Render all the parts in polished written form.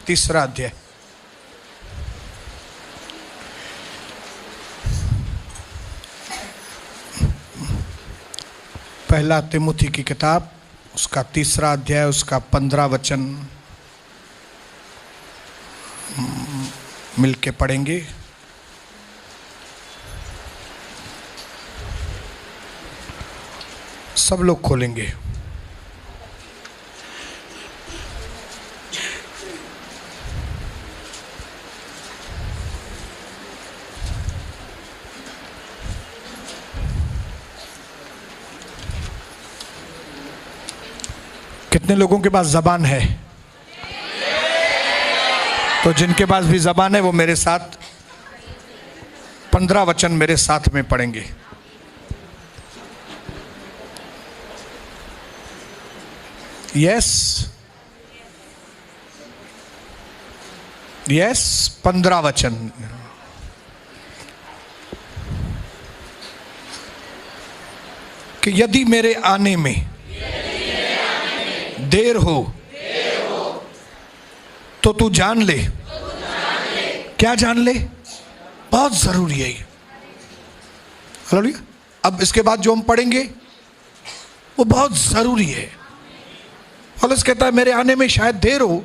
तीसरा अध्याय। पहला तिमुथी की किताब, उसका तीसरा अध्याय, उसका 15 वचन मिलके पढ़ेंगे। सब लोग खोलेंगे। कितने लोगों के पास जबान है? तो जिनके पास भी जबान है वो मेरे साथ 15 वचन मेरे साथ में पढ़ेंगे। यस यस, 15 वचन। कि यदि मेरे आने में देर हो तो तू जान ले। क्या जान ले? बहुत जरूरी है ये। हालेलुया। अब इसके बाद जो हम पढ़ेंगे वो बहुत जरूरी है। पौलुस कहता है मेरे आने में शायद देर हो,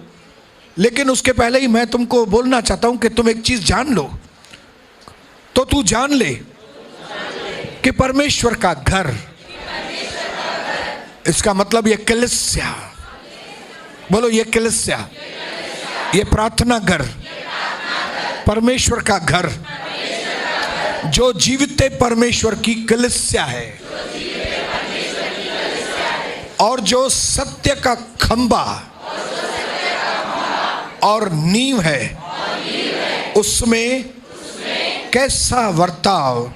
लेकिन उसके पहले ही मैं तुमको बोलना चाहता हूं कि तुम एक चीज जान लो। तो तू जान ले कि परमेश्वर का घर, इसका मतलब ये कलीसिया, बोलो ये कलीसिया, ये प्रार्थना घर, परमेश्वर का घर, जो जीवित परमेश्वर की कलीसिया है और जो सत्य का खंबा और नींव है, उसमें कैसा वर्ताव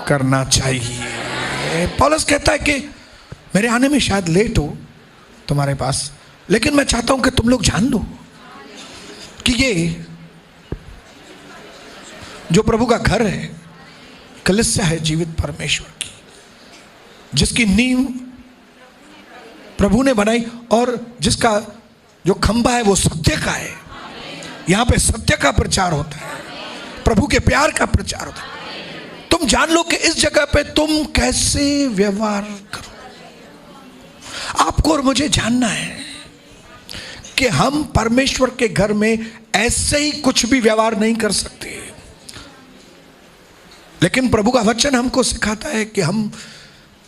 करना चाहिए। पौलुस कहता है कि मेरे आने में शायद लेट हो तुम्हारे पास, लेकिन मैं चाहता हूं कि तुम लोग जान लो कि ये जो प्रभु का घर है, कलीसिया है जीवित परमेश्वर की, जिसकी नींव प्रभु ने बनाई और जिसका जो खंबा है वो सत्य का है। यहां पे सत्य का प्रचार होता है, प्रभु के प्यार का प्रचार होता है। तुम जान लो कि इस जगह पे तुम कैसे व्यवहार करो। आपको और मुझे जानना है कि हम परमेश्वर के घर में ऐसे ही कुछ भी व्यवहार नहीं कर सकते, लेकिन प्रभु का वचन हमको सिखाता है कि हम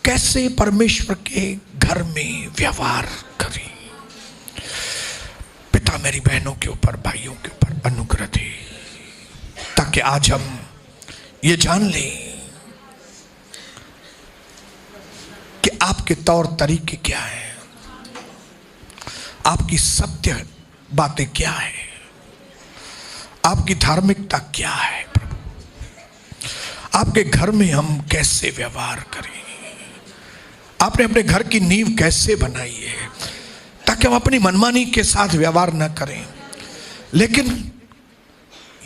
कैसे परमेश्वर के घर में व्यवहार करें। पिता मेरी बहनों के ऊपर, भाइयों के ऊपर अनुग्रह दे, ताकि आज हम ये जान लें कि आपके तौर तरीके क्या है, आपकी सत्य बातें क्या है, आपकी धार्मिकता क्या है। प्रभु, आपके घर में हम कैसे व्यवहार करें, आपने अपने घर की नींव कैसे बनाई है, ताकि हम अपनी मनमानी के साथ व्यवहार न करें, लेकिन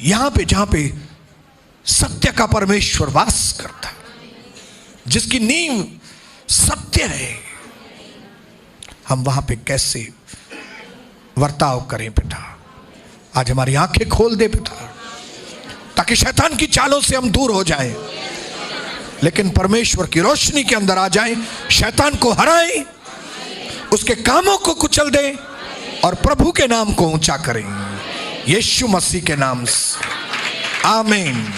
यहां पे जहां पे सत्य का परमेश्वर वास करता है, जिसकी नींव सत्य है, हम वहां पे कैसे वर्ताव करें। पिता, आज हमारी आंखें खोल दे पिता, ताकि शैतान की चालों से हम दूर हो जाएं, लेकिन परमेश्वर की रोशनी के अंदर आ जाएं, शैतान को हराएं, उसके कामों को कुचल दें और प्रभु के नाम को ऊंचा करें, यीशु मसीह के नाम से। आमीन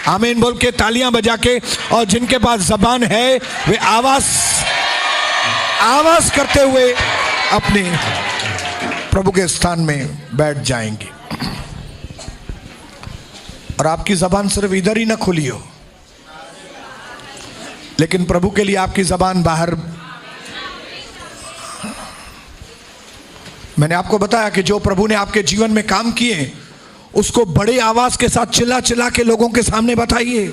आमीन बोल के तालियां बजा के, और जिनके पास जबान है वे आवाज करते हुए अपने प्रभु के स्थान में बैठ जाएंगे। और आपकी जबान सिर्फ इधर ही ना खुली हो, लेकिन प्रभु के लिए आपकी जबान बाहर। मैंने आपको बताया कि जो प्रभु ने आपके जीवन में काम किए, उसको बड़ी आवाज के साथ चिल्ला चिल्ला के लोगों के सामने बताइए।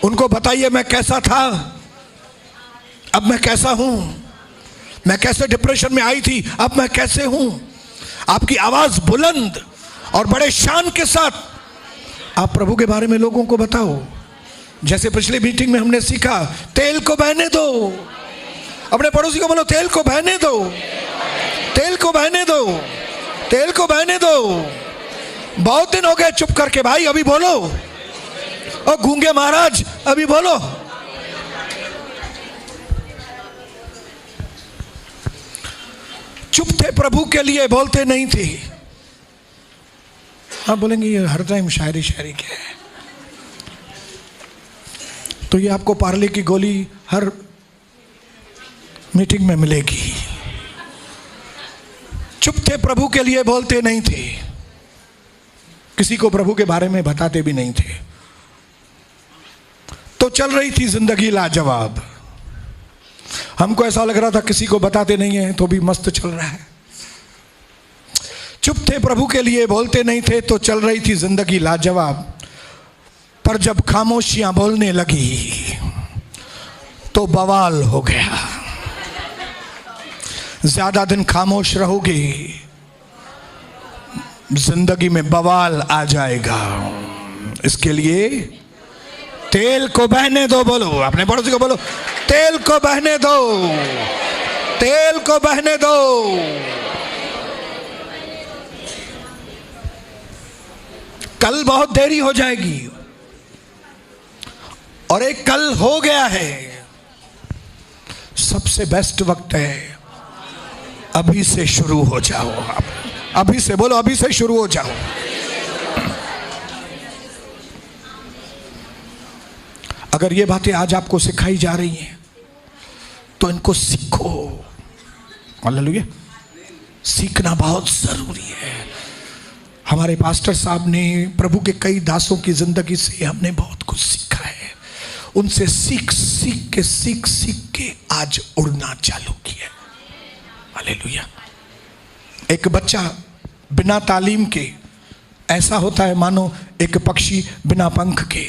उनको बताइए मैं कैसा था, अब मैं कैसा हूं, मैं कैसे डिप्रेशन में आई थी, अब मैं कैसे हूं। आपकी आवाज बुलंद और बड़े शान के साथ आप प्रभु के बारे में लोगों को बताओ। जैसे पिछली मीटिंग में हमने सीखा, तेल को बहने दो। अपने पड़ोसी को बोलो तेल को बहने दो, तेल को बहने दो, तेल को बहने दो। बहुत दिन हो गए चुप करके भाई, अभी बोलो। और गूंगे महाराज अभी बोलो। चुप थे प्रभु के लिए, बोलते नहीं थे। आप बोलेंगे ये हर टाइम शायरी शायरी क्या है? तो ये आपको पार्ले की गोली हर मीटिंग में मिलेगी। चुप थे प्रभु के लिए, बोलते नहीं थे, किसी को प्रभु के बारे में बताते भी नहीं थे। तो चल रही थी जिंदगी लाजवाब। हमको ऐसा लग रहा था किसी को बताते नहीं है तो भी मस्त चल रहा है। चुप थे प्रभु के लिए, बोलते नहीं थे, तो चल रही थी जिंदगी लाजवाब। पर जब खामोशियां बोलने लगी तो बवाल हो गया। ज्यादा दिन खामोश रहोगे, जिंदगी में बवाल आ जाएगा। इसके लिए तेल को बहने दो। बोलो, अपने पड़ोसी को बोलो, तेल को बहने दो, तेल को बहने दो। कल बहुत देरी हो जाएगी और एक कल हो गया है। सबसे बेस्ट वक्त है, अभी से शुरू हो जाओ। अभी से बोलो, अभी से शुरू हो जाओ। अगर ये बातें आज आपको सिखाई जा रही हैं तो इनको सीखो। हालेलुया। सीखना बहुत जरूरी है। हमारे पास्टर साहब ने, प्रभु के कई दासों की जिंदगी से हमने बहुत कुछ सीखा है। उनसे सीख सीख के आज उड़ना चालू किया। हालेलुया। एक बच्चा बिना तालीम के ऐसा होता है मानो एक पक्षी बिना पंख के।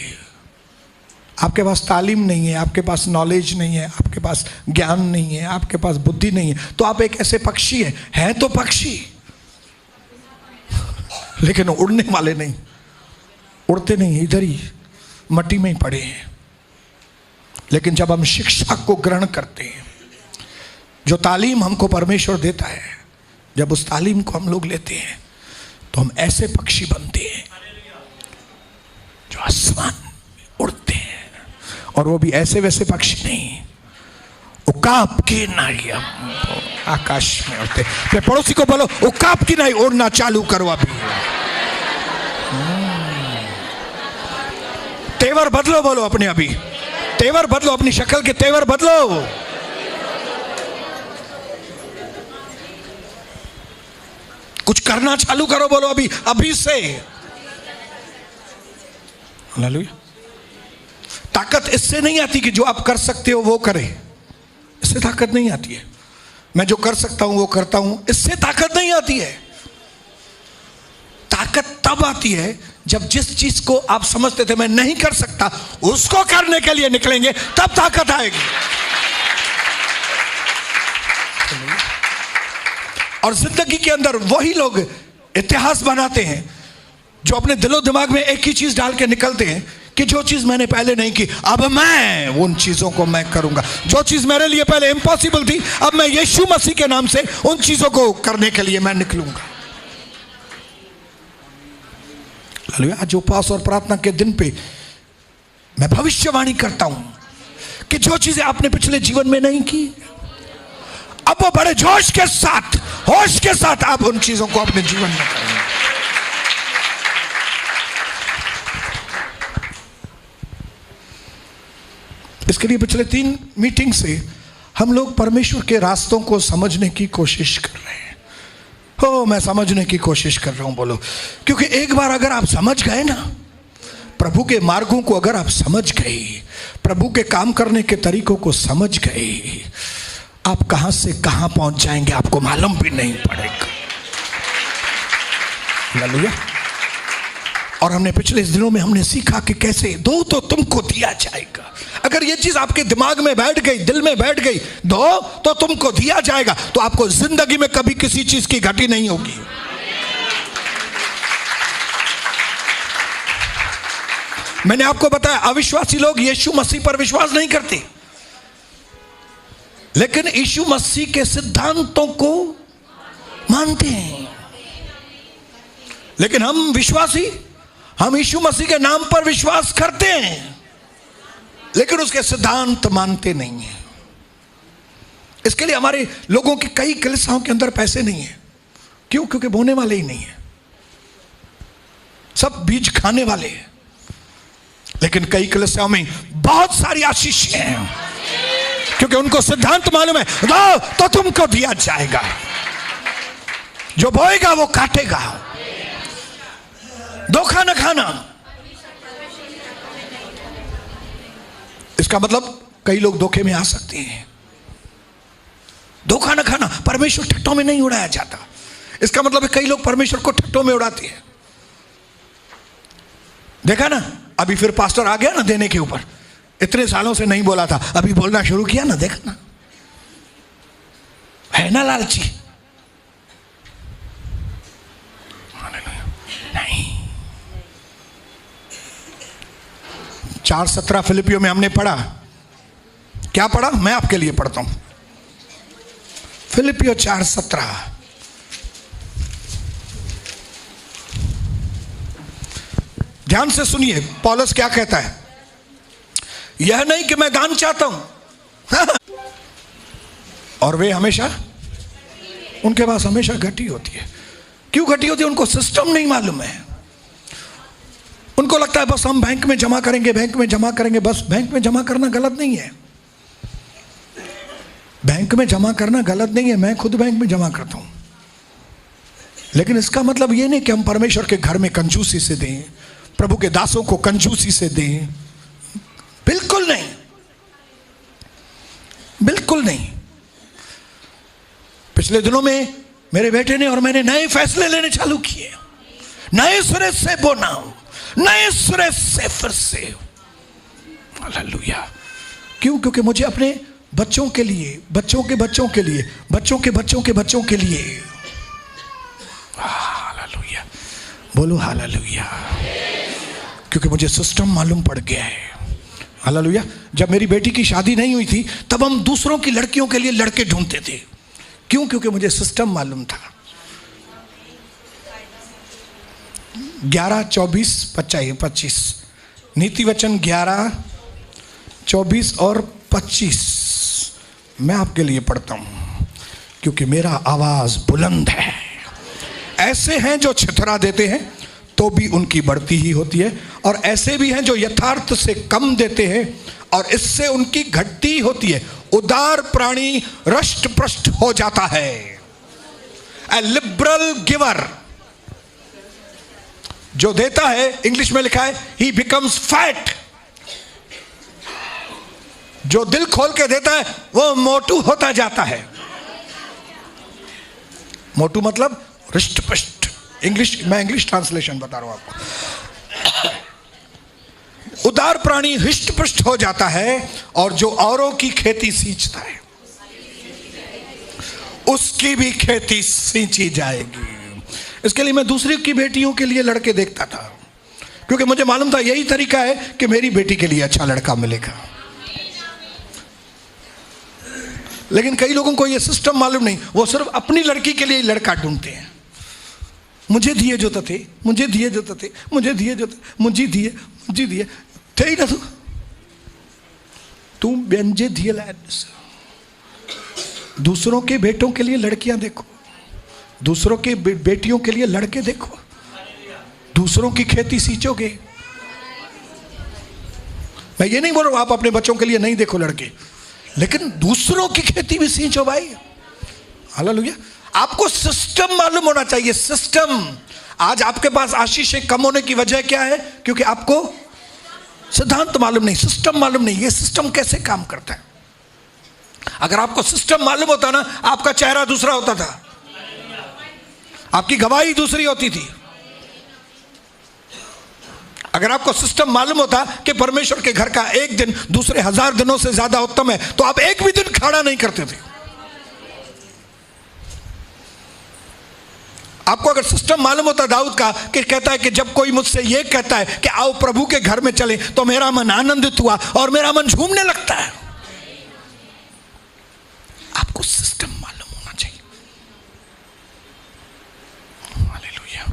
आपके पास तालीम नहीं है, आपके पास नॉलेज नहीं है, आपके पास ज्ञान नहीं है, आपके पास बुद्धि नहीं है, तो आप एक ऐसे पक्षी हैं तो पक्षी, लेकिन उड़ने वाले नहीं, उड़ते नहीं, इधर ही मट्टी में ही पड़े हैं। लेकिन जब हम शिक्षा को ग्रहण करते हैं, जो तालीम हमको परमेश्वर देता है, जब उस तालीम को हम लोग लेते हैं तो हम ऐसे पक्षी बनते हैं जो आसमान में उड़ते हैं। और वो भी ऐसे वैसे पक्षी नहीं, उकाब की नाई हम आकाश में उड़ते। अपने पड़ोसी को बोलो, उकाब की नाई उड़ना चालू करो। अभी तेवर बदलो। बोलो अपने, अभी तेवर बदलो, अपनी शक्ल के तेवर बदलो। कुछ करना चालू करो। बोलो अभी, अभी से। हालेलुया। ताकत इससे नहीं आती कि जो आप कर सकते हो वो करे, इससे ताकत नहीं आती है। मैं जो कर सकता हूं वो करता हूं, इससे ताकत नहीं आती है। ताकत तब आती है जब जिस चीज को आप समझते थे मैं नहीं कर सकता, उसको करने के लिए निकलेंगे, तब ताकत आएगी। और जिंदगी के अंदर वही लोग इतिहास बनाते हैं जो अपने दिलो दिमाग में एक ही चीज डाल के निकलते हैं कि जो चीज मैंने पहले नहीं की, अब मैं उन चीजों को मैं करूंगा। जो चीज मेरे लिए पहले इम्पॉसिबल थी, अब मैं यीशु मसीह के नाम से उन चीजों को करने के लिए मैं निकलूंगा। आज उपवास और प्रार्थना के दिन पे मैं भविष्यवाणी करता हूं कि जो चीजें आपने पिछले जीवन में नहीं की, अब वो बड़े जोश के साथ, होश के साथ आप उन चीजों को अपने जीवन में करेंगे। इसके लिए पिछले 3 मीटिंग से हम लोग परमेश्वर के रास्तों को समझने की कोशिश कर रहे हैं। हो, मैं समझने की कोशिश कर रहा हूं। बोलो, क्योंकि एक बार अगर आप समझ गए ना, प्रभु के मार्गों को अगर आप समझ गए, प्रभु के काम करने के तरीकों को समझ गए, आप कहां से कहां पहुंच जाएंगे आपको मालूम भी नहीं पड़ेगा। हालेलुया। और हमने पिछले दिनों में हमने सीखा कि कैसे दो तो तुमको दिया जाएगा। अगर ये चीज आपके दिमाग में बैठ गई, दिल में बैठ गई, दो तो तुमको दिया जाएगा, तो आपको जिंदगी में कभी किसी चीज की घटी नहीं होगी। मैंने आपको बताया, अविश्वासी लोग यीशु मसीह पर विश्वास नहीं करते, लेकिन यीशु मसीह के सिद्धांतों को मानते हैं। लेकिन हम विश्वासी, हम यीशु मसीह के नाम पर विश्वास करते हैं, लेकिन उसके सिद्धांत मानते नहीं हैं। इसके लिए हमारे लोगों की कई कलीसियाओं के अंदर पैसे नहीं है। क्यों? क्योंकि बोने वाले ही नहीं है, सब बीज खाने वाले हैं। लेकिन कई कलीसियाओं में बहुत सारी आशीषें हैं, क्योंकि उनको सिद्धांत मालूम है, दो तो तुमको दिया जाएगा, जो बोएगा वो काटेगा। धोखा न खाना। इसका मतलब कई लोग धोखे में आ सकते हैं। धोखा न खाना, परमेश्वर ठट्टों में नहीं उड़ाया जाता। इसका मतलब है कई लोग परमेश्वर को ठट्टों में उड़ाते हैं। देखा ना, अभी फिर पास्टर आ गया ना देने के ऊपर। इतने सालों से नहीं बोला था, अभी बोलना शुरू किया ना, देखा ना, है ना लालची। नहीं। 4:17 फिलिपियों में हमने पढ़ा। क्या पढ़ा? मैं आपके लिए पढ़ता हूं। फिलिपियों 4:17। ध्यान से सुनिए, पौलुस क्या कहता है। यह नहीं कि मैं दान चाहता हूं और वे हमेशा, उनके पास हमेशा घटी होती है। क्यों घटी होती है? उनको सिस्टम नहीं मालूम है। उनको लगता है बस हम बैंक में जमा करेंगे, बैंक में जमा करेंगे। बस बैंक में जमा करना गलत नहीं है, बैंक में जमा करना गलत नहीं है। मैं खुद बैंक में जमा करता हूं, लेकिन इसका मतलब यह नहीं कि हम परमेश्वर के घर में कंजूसी से दें, प्रभु के दासों को कंजूसी से दें। बिल्कुल नहीं, बिल्कुल नहीं। पिछले दिनों में मेरे बेटे ने और मैंने नए फैसले लेने चालू किए, नए सिरे से बोना, नए सिरे से फिर से। हालेलुया। क्यों? क्योंकि मुझे अपने बच्चों के लिए, बच्चों के बच्चों के लिए, बच्चों के बच्चों के बच्चों के लिए, हालेलुया, बोलो हालेलुया, क्योंकि मुझे सिस्टम मालूम पड़ गया है। हालेलुया। जब मेरी बेटी की शादी नहीं हुई थी तब हम दूसरों की लड़कियों के लिए लड़के ढूंढते थे। क्यों? क्योंकि मुझे सिस्टम मालूम था। 11:24-25 नीति वचन 11:24 और 25 मैं आपके लिए पढ़ता हूं, क्योंकि मेरा आवाज बुलंद है। ऐसे हैं जो छितरा देते हैं तो भी उनकी बढ़ती ही होती है, और ऐसे भी हैं जो यथार्थ से कम देते हैं और इससे उनकी घटती होती है। उदार प्राणी रष्ट पृष्ठ हो जाता है। ए लिबरल गिवर, जो देता है, इंग्लिश में लिखा है ही बिकम्स फैट। जो दिल खोल के देता है वो मोटू होता जाता है। मोटू मतलब हृष्ट पुष्ट। मैं इंग्लिश ट्रांसलेशन बता रहा हूं आपको। उदार प्राणी हृष्ट पुष्ट हो जाता है, और जो औरों की खेती सींचता है उसकी भी खेती सींची जाएगी। इसके लिए मैं दूसरी की बेटियों के लिए लड़के देखता था, क्योंकि मुझे मालूम था यही तरीका है कि मेरी बेटी के लिए अच्छा लड़का मिलेगा। लेकिन कई लोगों को यह सिस्टम मालूम नहीं, वो सिर्फ अपनी लड़की के लिए लड़का ढूंढते हैं। मुझे दिए जो थे, मुझे दिए जो थे, मुझे दिए जो थे, मुझे दिए थे ही ना तू बेंजे दिए लायक। दूसरों के बेटों के लिए लड़कियां देखो, दूसरों के बेटियों के लिए लड़के देखो, दूसरों की खेती सींचोगे। मैं ये नहीं बोल रहा हूं आप अपने बच्चों के लिए नहीं देखो लड़के, लेकिन दूसरों की खेती भी सींचो भाई। हालेलुया। आपको सिस्टम मालूम होना चाहिए। सिस्टम। आज आपके पास आशीषें कम होने की वजह क्या है? क्योंकि आपको सिद्धांत मालूम नहीं, सिस्टम मालूम नहीं, ये सिस्टम कैसे काम करता है। अगर आपको सिस्टम मालूम होता ना, आपका चेहरा दूसरा होता था, आपकी गवाही दूसरी होती थी। अगर आपको सिस्टम मालूम होता कि परमेश्वर के घर का एक दिन दूसरे 1000 दिनों से ज्यादा उत्तम है, तो आप एक भी दिन खड़ा नहीं करते थे। आपको अगर सिस्टम मालूम होता दाऊद का, कि कहता है कि जब कोई मुझसे ये कहता है कि आओ प्रभु के घर में चले, तो मेरा मन आनंदित हुआ और मेरा मन झूमने लगता है। आपको सिस्टम मालूम होना चाहिए। हालेलुया।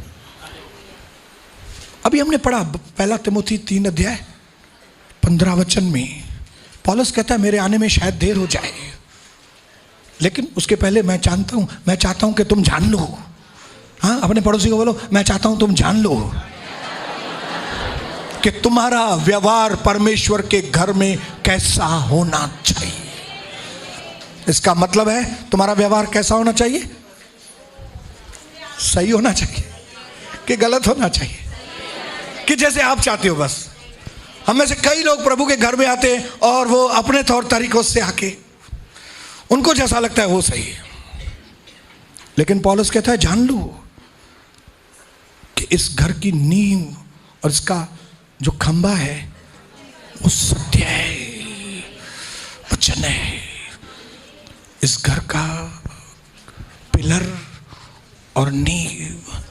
अभी हमने पढ़ा पहला तिमोथी 3 अध्याय 15 वचन में पौलुस कहता है मेरे आने में शायद देर हो जाए, लेकिन उसके पहले मैं चाहता हूं कि तुम जान लो। हाँ, अपने पड़ोसी को बोलो, मैं चाहता हूं तुम जान लो कि तुम्हारा व्यवहार परमेश्वर के घर में कैसा होना चाहिए। इसका मतलब है तुम्हारा व्यवहार कैसा होना चाहिए? सही होना चाहिए कि गलत होना चाहिए? कि जैसे आप चाहते हो। बस हम में से कई लोग प्रभु के घर में आते हैं और वो अपने तौर तरीकों से आके उनको जैसा लगता है वो सही है। लेकिन पौलुस कहता है जान लो कि इस घर की नींव और इसका जो खंबा है वो सत्य है, वचन है। इस घर का पिलर और नींव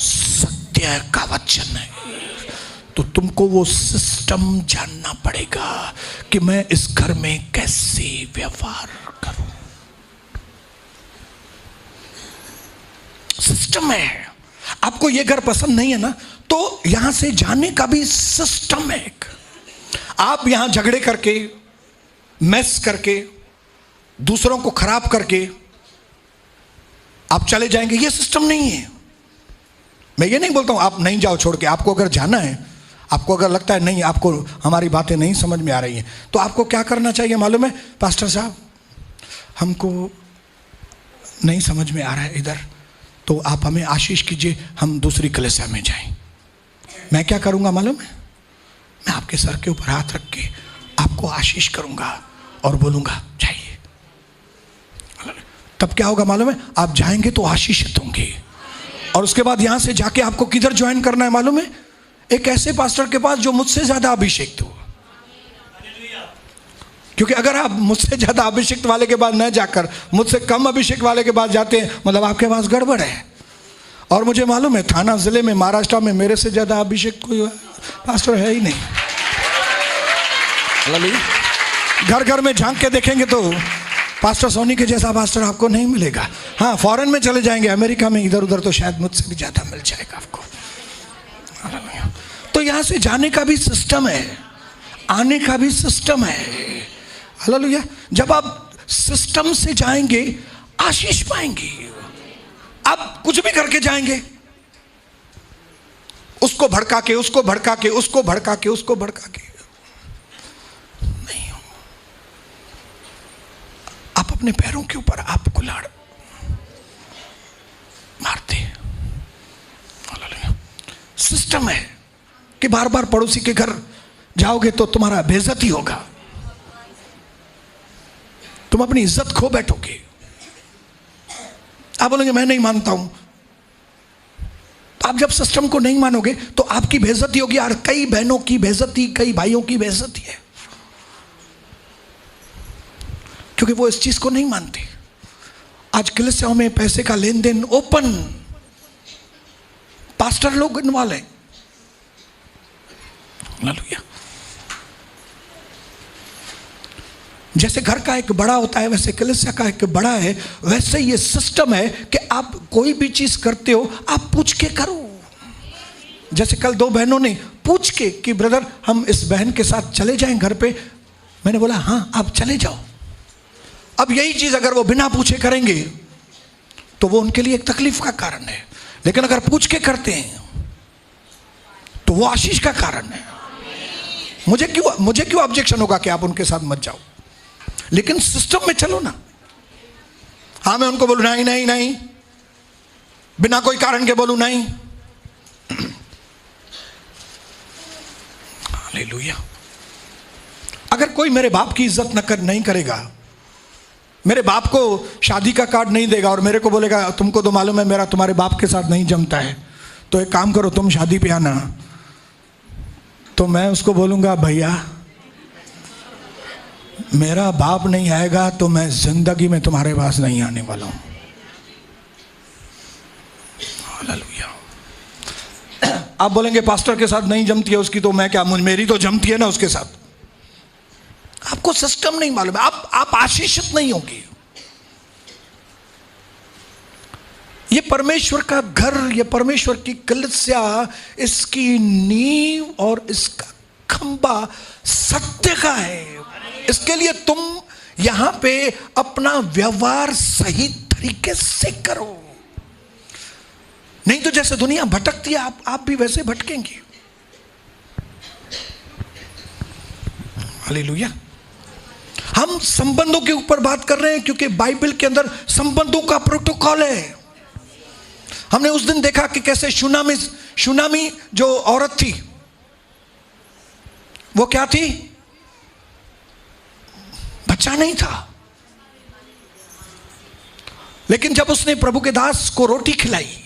सत्य का वचन है। तो तुमको वो सिस्टम जानना पड़ेगा कि मैं इस घर में कैसे व्यवहार करूं। सिस्टम है। आपको ये घर पसंद नहीं है ना, तो यहां से जाने का भी सिस्टम है। आप यहां झगड़े करके, मैस करके, दूसरों को खराब करके आप चले जाएंगे, ये सिस्टम नहीं है। मैं ये नहीं बोलता हूं आप नहीं जाओ छोड़ के। आपको अगर जाना है, आपको अगर लगता है नहीं, आपको हमारी बातें नहीं समझ में आ रही हैं, तो आपको क्या करना चाहिए मालूम है? पास्टर साहब, हमको नहीं समझ में आ रहा है इधर, तो आप हमें आशीष कीजिए, हम दूसरी कलीसिया में जाएं। मैं क्या करूंगा मालूम है? मैं आपके सर के ऊपर हाथ रख के आपको आशीष करूंगा और बोलूंगा जाइए। तब क्या होगा मालूम है? आप जाएंगे तो आशीषित होंगे। और उसके बाद यहां से जाके आपको किधर ज्वाइन करना है मालूम है? एक ऐसे पास्टर के पास जो मुझसे ज्यादा अभिषेक्त हो। क्योंकि अगर आप मुझसे ज्यादा अभिषेक्त वाले के पास न जाकर मुझसे कम अभिषेक वाले के पास जाते हैं, मतलब आपके पास गड़बड़ है। और मुझे मालूम है थाना जिले में, महाराष्ट्र में मेरे से ज्यादा अभिषेक कोई पास्टर है ही नहीं। घर घर में झांक के देखेंगे तो पास्टर सोनी के जैसा पास्टर आपको नहीं मिलेगा। हाँ, फॉरेन में चले जाएंगे, अमेरिका में, इधर उधर, तो शायद मुझसे भी ज्यादा मिल जाएगा आपको। तो यहां से जाने का भी सिस्टम है, आने का भी सिस्टम है। हालेलुया। जब आप सिस्टम से जाएंगे आशीष पाएंगे। आप कुछ भी करके जाएंगे, उसको भड़का के, उसको भड़का के, उसको भड़का के, उसको भड़का के नहीं हो। आप अपने पैरों के ऊपर आप कुल्हाड़ मारते। सिस्टम है कि बार बार पड़ोसी के घर जाओगे तो तुम्हारा बेइज्जती होगा, तुम अपनी इज्जत खो बैठोगे। आप बोलोगे मैं नहीं मानता हूं। आप जब सिस्टम को नहीं मानोगे तो आपकी बेइज्जती होगी। और कई बहनों की बेइज्जती, कई भाइयों की बेइज्जती है, क्योंकि वो इस चीज को नहीं मानते। आज कलीसियाओं में पैसे का लेन देन ओपन, पास्टर लोग इन्वॉल्व हैं। हालेलुया। जैसे घर का एक बड़ा होता है, वैसे कलीसिया का एक बड़ा है। वैसे ये सिस्टम है कि आप कोई भी चीज करते हो आप पूछ के करो। जैसे कल 2 बहनों ने पूछ के कि ब्रदर हम इस बहन के साथ चले जाएं घर पे। मैंने बोला हाँ आप चले जाओ। अब यही चीज अगर वो बिना पूछे करेंगे तो वो उनके लिए एक तकलीफ का कारण है, लेकिन अगर पूछ के करते हैं तो वो आशीष का कारण है। मुझे क्यों ऑब्जेक्शन होगा कि आप उनके साथ मत जाओ, लेकिन सिस्टम में चलो ना। हाँ, मैं उनको बोलूं नहीं नहीं नहीं, बिना कोई कारण के बोलूं नहीं। हालेलुया। अगर कोई मेरे बाप की इज्जत नहीं करेगा, मेरे बाप को शादी का कार्ड नहीं देगा और मेरे को बोलेगा तुमको तो मालूम है मेरा तुम्हारे बाप के साथ नहीं जमता है, तो एक काम करो तुम शादी पे आना, तो मैं उसको बोलूंगा भैया मेरा बाप नहीं आएगा तो मैं जिंदगी में तुम्हारे पास नहीं आने वाला हूं। हालेलुया। आप बोलेंगे पास्टर के साथ नहीं जमती है उसकी, तो मैं क्या, मेरी तो जमती है ना उसके साथ। आपको सिस्टम नहीं मालूम है, आप आशीषित नहीं होंगे। ये परमेश्वर का घर, ये परमेश्वर की कलीसिया, इसकी नींव और इसका खंबा सत्य का है। इसके लिए तुम यहां पे अपना व्यवहार सही तरीके से करो, नहीं तो जैसे दुनिया भटकती है आप भी वैसे भटकेंगे। हालेलुया। हम संबंधों के ऊपर बात कर रहे हैं क्योंकि बाइबल के अंदर संबंधों का प्रोटोकॉल है। हमने उस दिन देखा कि कैसे शूनामी जो औरत थी, वो क्या थी? बच्चा नहीं था, लेकिन जब उसने प्रभु के दास को रोटी खिलाई,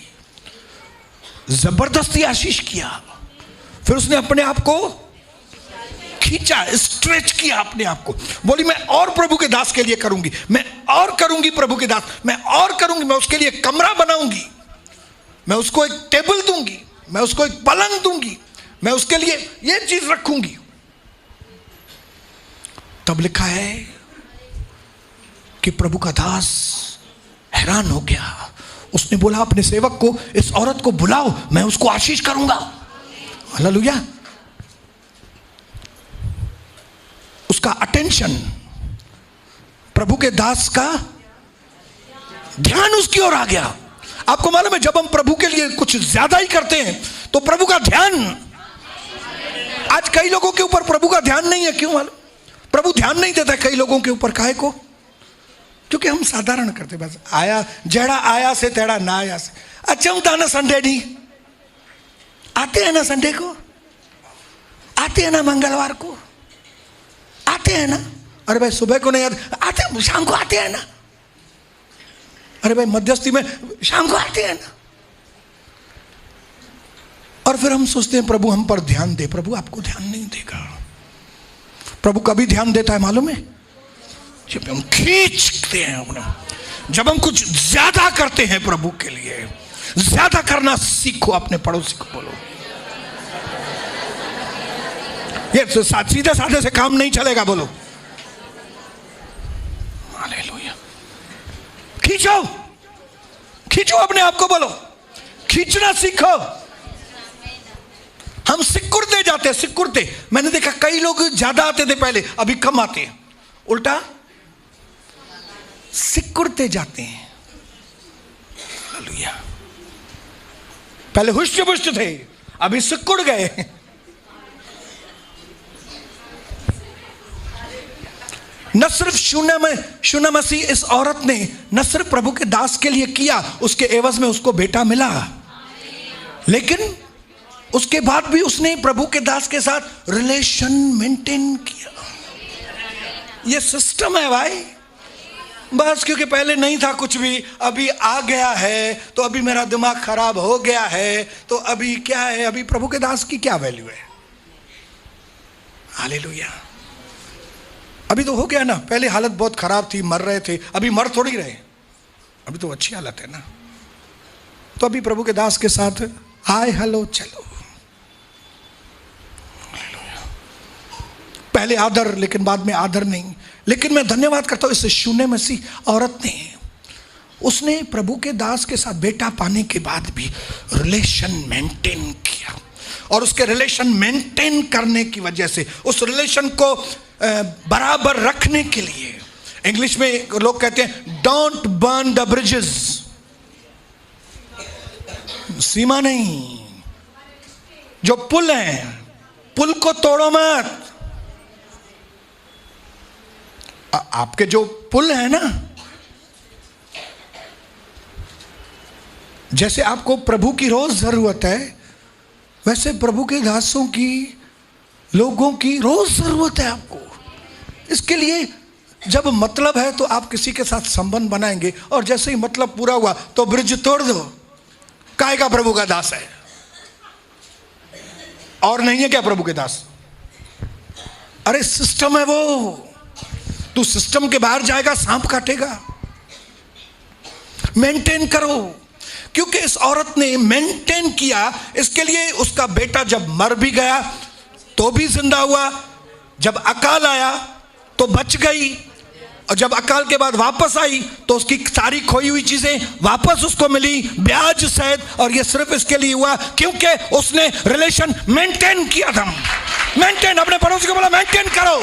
जबरदस्ती आशीष किया, फिर उसने अपने आप को खींचा, स्ट्रेच किया अपने आप को, बोली मैं और प्रभु के दास के लिए करूंगी, मैं और करूंगी प्रभु के दास, मैं और करूंगी, मैं उसके लिए कमरा बनाऊंगी, मैं उसको एक टेबल दूंगी, मैं उसको एक पलंग दूंगी, मैं उसके लिए ये चीज रखूंगी। तब लिखा है कि प्रभु का दास हैरान हो गया। उसने बोला अपने सेवक को, इस औरत को बुलाओ, मैं उसको आशीष करूंगा। हालेलुया। उसका अटेंशन, प्रभु के दास का ध्यान उसकी ओर आ गया। आपको मालूम है, जब हम प्रभु के लिए कुछ ज्यादा ही करते हैं तो प्रभु का ध्यान, आज कई लोगों के ऊपर प्रभु का ध्यान नहीं है। क्यों मालूम? प्रभु ध्यान नहीं देता कई लोगों के ऊपर। काहे को? क्योंकि हम साधारण करते, बस आया जेड़ा आया से तेड़ा ना आया से। अच्छा होता ना संडे नहीं आते हैं ना, संडे को आते हैं ना, मंगलवार को आते हैं ना, अरे भाई सुबह को नहीं आते, शाम को आते हैं ना, अरे भाई मध्यस्थी में शाम को आते हैं ना। और फिर हम सोचते हैं प्रभु हम पर ध्यान दे। प्रभु आपको ध्यान नहीं देगा। प्रभु कभी ध्यान देता है मालूम है? जब हम खींचते हैं अपने, जब हम कुछ ज्यादा करते हैं प्रभु के लिए। ज्यादा करना सीखो, अपने पड़ोसी को बोलो। ये सीधे साधे से काम नहीं चलेगा, बोलो हालेलुया। खींचो, खींचो अपने आप को, बोलो खींचना सीखो। हम सिकुड़ते जाते, सिकुड़ते। मैंने देखा कई लोग ज्यादा आते थे पहले, अभी कम आते हैं, उल्टा सिकुड़ते जाते हैं। हालेलुया। पहले हुष्ट पुष्ट थे, अभी सिकुड़ गए। न सिर्फ शूनामसी इस औरत ने न सिर्फ प्रभु के दास के लिए किया, उसके एवज में उसको बेटा मिला, लेकिन उसके बाद भी उसने प्रभु के दास के साथ रिलेशन मेंटेन किया। ये सिस्टम है भाई। बस क्योंकि पहले नहीं था कुछ भी, अभी आ गया है, तो अभी मेरा दिमाग खराब हो गया है, तो अभी क्या है? अभी प्रभु के दास की क्या वैल्यू है? हालेलुया। अभी तो हो गया ना। पहले हालत बहुत खराब थी, मर रहे थे, अभी मर थोड़ी रहे, अभी तो अच्छी हालत है ना। तो अभी प्रभु के दास के साथ हाय हेलो चलो। पहले आदर, लेकिन बाद में आदर नहीं। लेकिन मैं धन्यवाद करता हूं इस शूनेमसी औरत ने, उसने प्रभु के दास के साथ बेटा पाने के बाद भी रिलेशन मेंटेन किया। और उसके रिलेशन मेंटेन करने की वजह से, उस रिलेशन को बराबर रखने के लिए, इंग्लिश में लोग कहते हैं डोंट बर्न द ब्रिजेस। सीमा नहीं, जो पुल है, पुल को तोड़ो मत। आपके जो पुल है ना, जैसे आपको प्रभु की रोज जरूरत है, वैसे प्रभु के दासों की, लोगों की रोज जरूरत है आपको। इसके लिए जब मतलब है तो आप किसी के साथ संबंध बनाएंगे, और जैसे ही मतलब पूरा हुआ तो ब्रिज तोड़ दो। काहे का प्रभु का दास है, और नहीं है क्या प्रभु के दास? अरे सिस्टम है वो। तू सिस्टम के बाहर जाएगा, सांप काटेगा। मेंटेन करो। क्योंकि इस औरत ने मेंटेन किया, इसके लिए उसका बेटा जब मर भी गया तो भी जिंदा हुआ, जब अकाल आया तो बच गई, और जब अकाल के बाद वापस आई तो उसकी सारी खोई हुई चीजें वापस उसको मिली ब्याज सहित। और ये सिर्फ इसके लिए हुआ क्योंकि उसने रिलेशन मेंटेन किया था। मेंटेन, अपने पड़ोसी को बोला मेंटेन करो।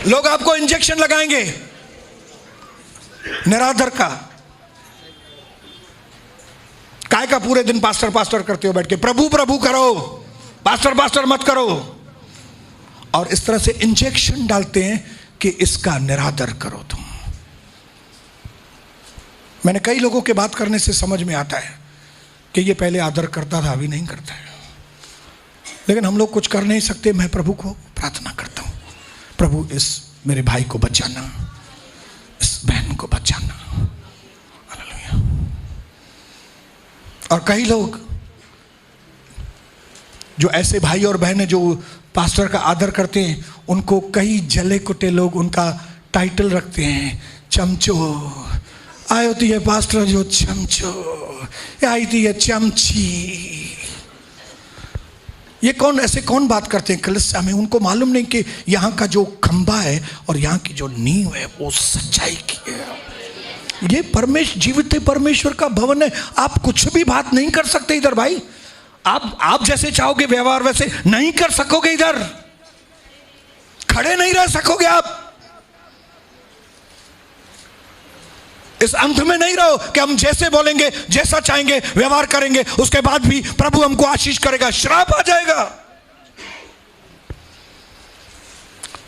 लोग आपको इंजेक्शन लगाएंगे निरादर का, काय का पूरे दिन पास्टर पास्टर करते हो बैठ के, प्रभु प्रभु करो, पास्टर पास्टर मत करो। और इस तरह से इंजेक्शन डालते हैं कि इसका निरादर करो तुम। मैंने कई लोगों के बात करने से समझ में आता है कि ये पहले आदर करता था, अभी नहीं करता है। लेकिन हम लोग कुछ कर नहीं सकते। मैं प्रभु को प्रार्थना करता हूं, प्रभु इस मेरे भाई को बचाना, इस बहन को बचाना। हालेलुया। और कई लोग जो ऐसे भाई और बहन है जो पास्टर का आदर करते हैं, उनको कई जले कुटे लोग उनका टाइटल रखते हैं, चमचो। आई होती है पास्टर जो चमचो, आई थी है चमची। ये कौन, ऐसे कौन बात करते हैं कलीसिया में? उनको मालूम नहीं कि यहाँ का जो खंबा है और यहाँ की जो नींव है वो सच्चाई की है। ये जीवित परमेश्वर का भवन है। आप कुछ भी बात नहीं कर सकते इधर भाई। आप जैसे चाहोगे व्यवहार वैसे नहीं कर सकोगे, इधर खड़े नहीं रह सकोगे। आप इस अंत में नहीं रहो कि हम जैसे बोलेंगे, जैसा चाहेंगे व्यवहार करेंगे, उसके बाद भी प्रभु हमको आशीष करेगा। श्राप आ जाएगा।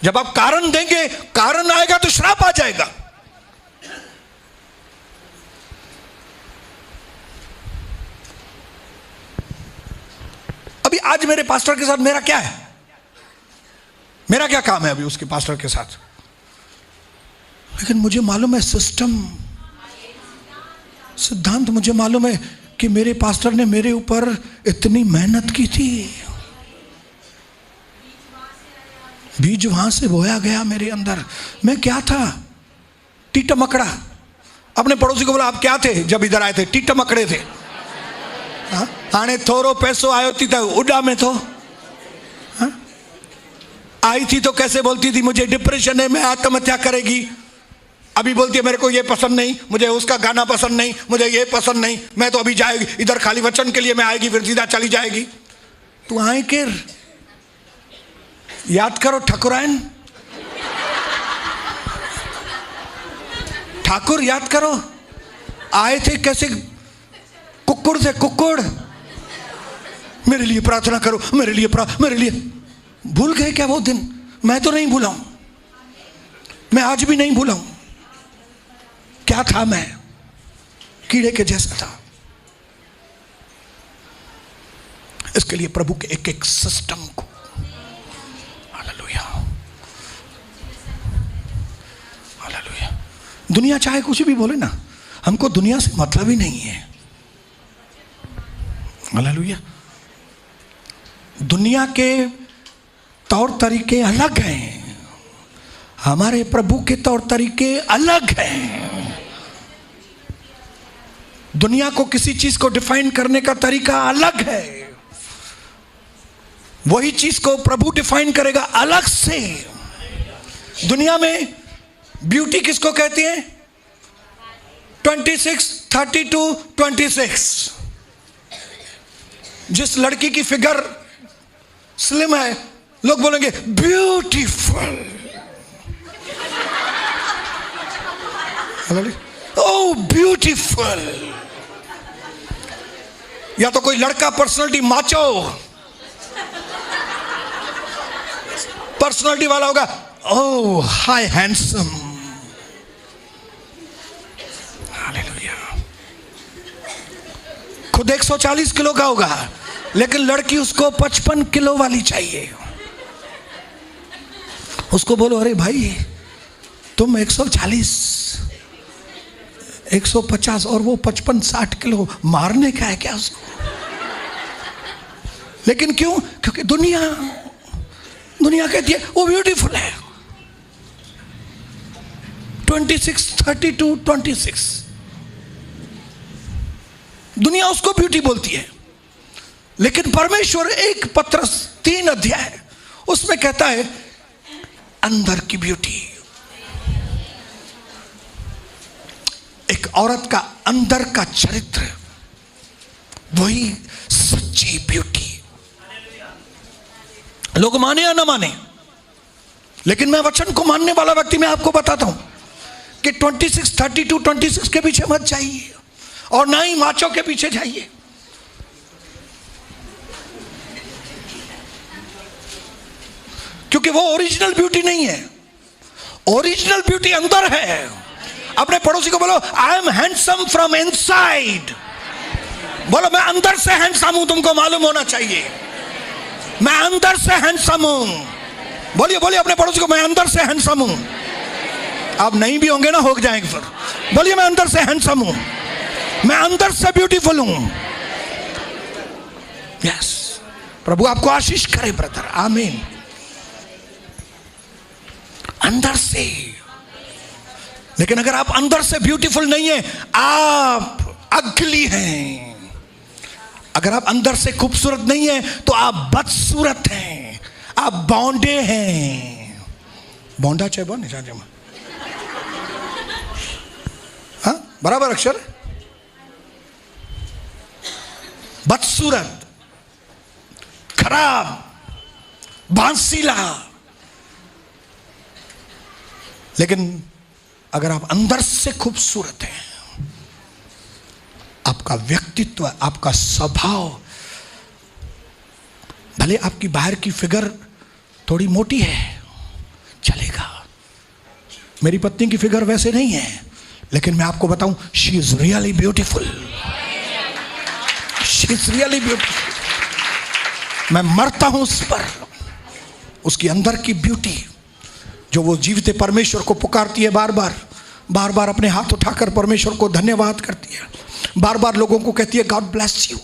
जब आप कारण देंगे, कारण आएगा तो श्राप आ जाएगा। अभी आज मेरे पास्टर के साथ मेरा क्या है? मेरा क्या काम है अभी उसके पास्टर के साथ? लेकिन मुझे मालूम है सिद्धांत मुझे मालूम है कि मेरे पास्टर ने मेरे ऊपर इतनी मेहनत की थी। बीज वहां से बोया गया मेरे अंदर। मैं क्या था? टीटा मकड़ा। अपने पड़ोसी को बोला आप क्या थे जब इधर आए थे? टीटा मकड़े थे। आने थोड़ो पैसो आयो थी तो उड़ा में तो आई थी तो कैसे बोलती थी मुझे डिप्रेशन है, मैं आत्महत्या करेगी। अभी बोलती है मेरे को ये पसंद नहीं, मुझे उसका गाना पसंद नहीं, मुझे ये पसंद नहीं, मैं तो अभी जाएगी इधर खाली वचन के लिए मैं आएगी फिर सीधा चली जाएगी। तू आए किर याद करो ठाकुरायन, ठाकुर याद करो। आए थे कैसे कुक्कुड़ से कुक्कुड़, मेरे लिए प्रार्थना करो, मेरे लिए। भूल गए क्या वो दिन? मैं तो नहीं भूला हूं, मैं आज भी नहीं भूला हूं। क्या था मैं? कीड़े के जैसा था। इसके लिए प्रभु के एक एक सिस्टम को, हालेलुया हालेलुया। दुनिया चाहे कुछ भी बोले ना, हमको दुनिया से मतलब ही नहीं है। हालेलुया। दुनिया के तौर तरीके अलग हैं, हमारे प्रभु के तौर तरीके अलग हैं। दुनिया को किसी चीज को डिफाइन करने का तरीका अलग है, वही चीज को प्रभु डिफाइन करेगा अलग से। दुनिया में ब्यूटी किसको कहते हैं? 26, 32, 26। जिस लड़की की फिगर स्लिम है लोग बोलेंगे ब्यूटीफुल, ओह ब्यूटीफुल। या तो कोई लड़का पर्सनालिटी माचो पर्सनालिटी वाला होगा, ओह हाय हैंडसम। हालेलुया। खुद 140 किलो का होगा लेकिन लड़की उसको 55 किलो वाली चाहिए। उसको बोलो अरे भाई तुम 140, 150 और वो 55-60 किलो, मारने का है क्या उसको? लेकिन क्यों? क्योंकि दुनिया कहती है वो ब्यूटीफुल है। 26, 32, 26 दुनिया उसको ब्यूटी बोलती है। लेकिन परमेश्वर 1 पत्रस 3 अध्याय उसमें कहता है अंदर की ब्यूटी, एक औरत का अंदर का चरित्र, वही सच्ची ब्यूटी। लोग माने या ना माने, लेकिन मैं वचन को मानने वाला व्यक्ति मैं आपको बताता हूं कि 26, 32, 26 के पीछे मत जाइए और ना ही माचो के पीछे जाइए। क्योंकि वो ओरिजिनल ब्यूटी नहीं है। ओरिजिनल ब्यूटी अंदर है। अपने पड़ोसी को बोलो, I am handsome from inside. बोलो, मैं अंदर से हैंडसम हूं, तुमको मालूम होना चाहिए। मैं अंदर से हैंडसम हूं। बोलिए बोलिए अपने पड़ोसी को, मैं अंदर से हैंडसम हूं। आप नहीं भी होंगे ना, हो जाएंगे फिर। बोलिए, मैं अंदर से हैंडसम हूं, मैं अंदर से ब्यूटीफुल हूं। यस, प्रभु आपको आशीष करे ब्रदर, आमीन। अंदर से। लेकिन अगर आप अंदर से ब्यूटीफुल नहीं है, आप अगली हैं। अगर आप अंदर से खूबसूरत नहीं है तो आप बदसूरत हैं, आप बौंडे हैं। बौंडा चाहे बौन नहीं, हाँ बराबर अक्षर। बदसूरत, खराब, बांसीला। लेकिन अगर आप अंदर से खूबसूरत हैं, आपका व्यक्तित्व, आपका स्वभाव, भले आपकी बाहर की फिगर थोड़ी मोटी है, चलेगा। मेरी पत्नी की फिगर वैसे नहीं है, लेकिन मैं आपको बताऊं, she is really beautiful. She is really beautiful. मैं मरता हूं उस पर, उसकी अंदर की ब्यूटी, जो वो जीवित परमेश्वर को पुकारती है, बार बार बार बार अपने हाथ उठाकर परमेश्वर को धन्यवाद करती है, बार बार लोगों को कहती है गॉड ब्लेस यू।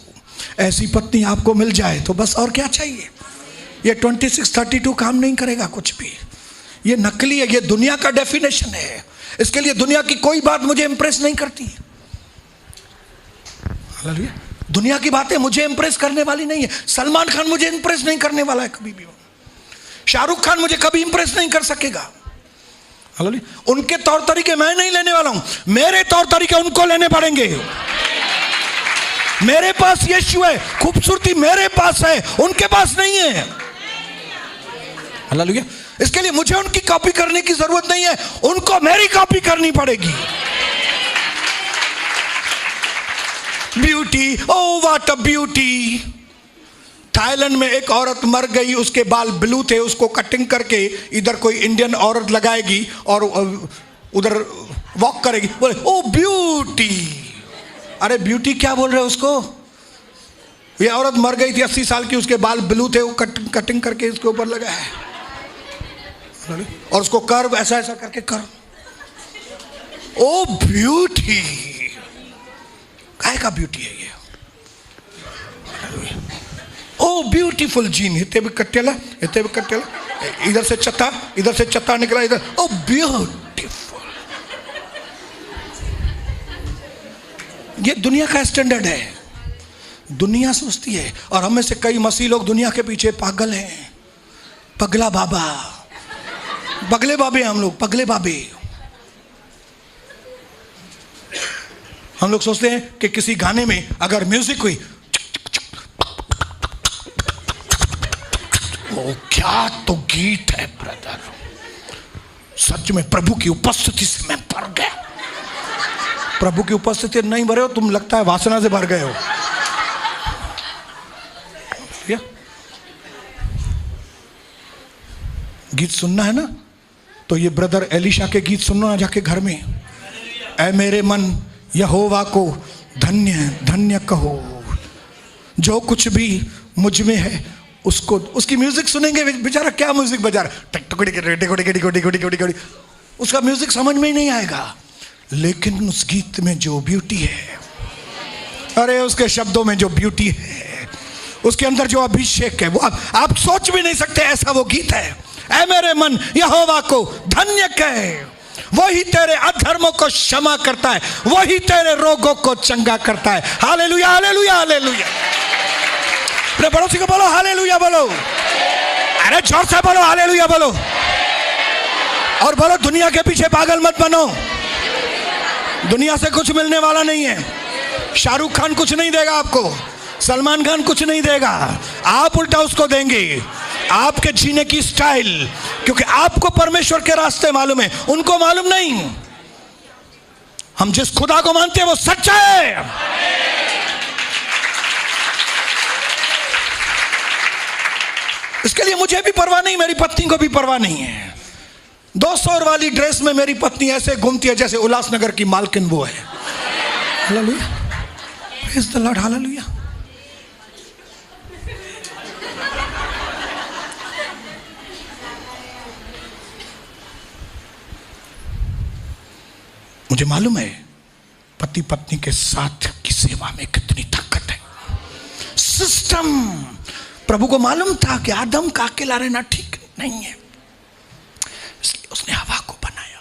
ऐसी पत्नी आपको मिल जाए तो बस और क्या चाहिए। ये 26, 32 काम नहीं करेगा कुछ भी। ये नकली है, ये दुनिया का डेफिनेशन है। इसके लिए दुनिया की कोई बात मुझे इंप्रेस नहीं करती। हालेलुया। दुनिया की बातें मुझे इंप्रेस करने वाली नहीं है। सलमान खान मुझे इंप्रेस नहीं करने वाला है कभी भी। शाहरुख खान मुझे कभी इंप्रेस नहीं कर सकेगा। उनके तौर तरीके मैं नहीं लेने वाला हूं, मेरे तौर तरीके उनको लेने पड़ेंगे। मेरे पास यीशु है, खूबसूरती मेरे पास है, उनके पास नहीं है। हालेलुया। इसके लिए मुझे उनकी कॉपी करने की जरूरत नहीं है, उनको मेरी कॉपी करनी पड़ेगी। Beauty, oh what a beauty. Thailand में एक औरत मर गई, उसके बाल ब्लू थे, उसको कटिंग करके इधर कोई इंडियन औरत लगाएगी और उधर वॉक करेगी, बोले ओ ब्यूटी। अरे ब्यूटी क्या बोल रहे हो उसको। ये औरत मर गई थी 80 साल की, उसके बाल ब्लू थे, वो कटिंग करके इसके ऊपर लगाया और उसको कर्व ऐसा ऐसा करके कर। ओ ब्यूटी, काय का ब्यूटी है ये। ओ ब्यूटीफुल जीन, इतने भी कट्टेला, इतने भी कट्टेला, इधर से चत्ता निकला इधर। ओ ब्यूटीफुल। ये दुनिया का स्टैंडर्ड है, दुनिया सोचती है। और हम में से कई मसीह लोग दुनिया के पीछे पागल हैं। पगला बाबा, पगले बाबे, हम लोग पगले बाबे। हम लोग सोचते हैं कि किसी गाने में अगर म्यूजिक हुई, ओ क्या तो गीत है ब्रदर। सच में प्रभु की उपस्थिति से मैं भर गया। प्रभु की उपस्थिति नहीं भरे हो तुम, लगता है वासना से भर गए हो। गीत सुनना है ना, तो ये ब्रदर एलिशा के गीत सुनना ना जाके घर में। ऐ मेरे मन यहोवा को धन्य धन्य कहो, जो कुछ भी मुझ में है उसको। उसकी म्यूजिक सुनेंगे, बेचारा क्या म्यूजिक बजा रहा, उसका म्यूजिक समझ में ही नहीं आएगा। लेकिन उस गीत में जो ब्यूटी है, अरे उसके शब्दों में जो ब्यूटी है, उसके अंदर जो अभिषेक है, वो आप सोच भी नहीं सकते ऐसा वो गीत है। ऐ मेरे मन यहोवा को धन्य कहे, वही तेरे अधर्मों को क्षमा करता है, वही तेरे रोगों को चंगा करता है। Hallelujah hallelujah hallelujah. अपने पड़ोसी को बोलो हालेलुया बोलो। अरे जोर से बोलो हालेलुया बोलो। और बोलो दुनिया के पीछे पागल मत बनो। दुनिया से कुछ मिलने वाला नहीं है। शाहरुख खान कुछ नहीं देगा आपको, सलमान खान कुछ नहीं देगा, आप उल्टा उसको देंगे आपके जीने की स्टाइल, क्योंकि आपको परमेश्वर के रास्ते मालूम है, उनको मालूम नहीं। हम जिस खुदा को मानते हैं वो सच्चा है। इसके लिए मुझे भी परवाह नहीं, मेरी पत्नी को भी परवाह नहीं है। 200 वाली ड्रेस में मेरी पत्नी ऐसे घूमती है जैसे उल्लासनगर की मालकिन वो है। Hallelujah, praise the Lord, hallelujah. मुझे मालूम है पति पत्नी के साथ की सेवा में कितनी ताकत है। सिस्टम, प्रभु को मालूम था कि आदम का अकेला रहना ठीक नहीं है, इसलिए उसने हवा को बनाया।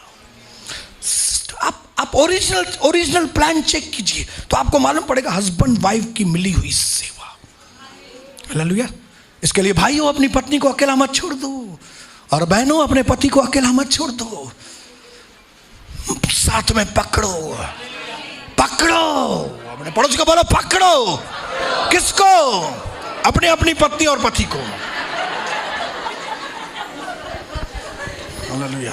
आप ओरिजिनल प्लान चेक कीजिए तो आपको मालूम पड़ेगा हस्बैंड वाइफ की मिली हुई सेवा। हालेलुया। इसके लिए भाइयों अपनी पत्नी को अकेला मत छोड़ दो, और बहनों अपने पति को अकेला मत छोड़ दो, साथ में पकड़ो। अपने पड़ोसी को बोलो पकड़ो। किसको? अपने अपनी पत्नी और पति को। हालेलुया।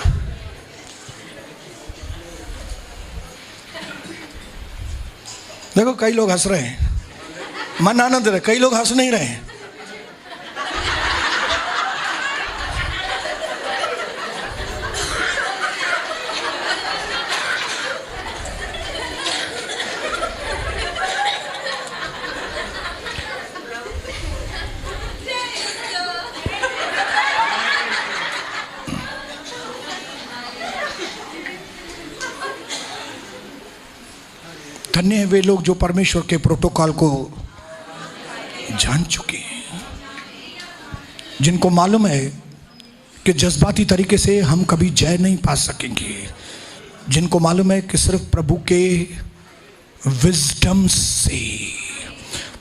देखो कई लोग हंस रहे हैं, मन आनंद रहे, कई लोग हंस नहीं रहे हैं। धन्य है वे लोग जो परमेश्वर के प्रोटोकॉल को जान चुके हैं, जिनको मालूम है कि जज्बाती तरीके से हम कभी जय नहीं पा सकेंगे, जिनको मालूम है कि सिर्फ प्रभु के विजडम से,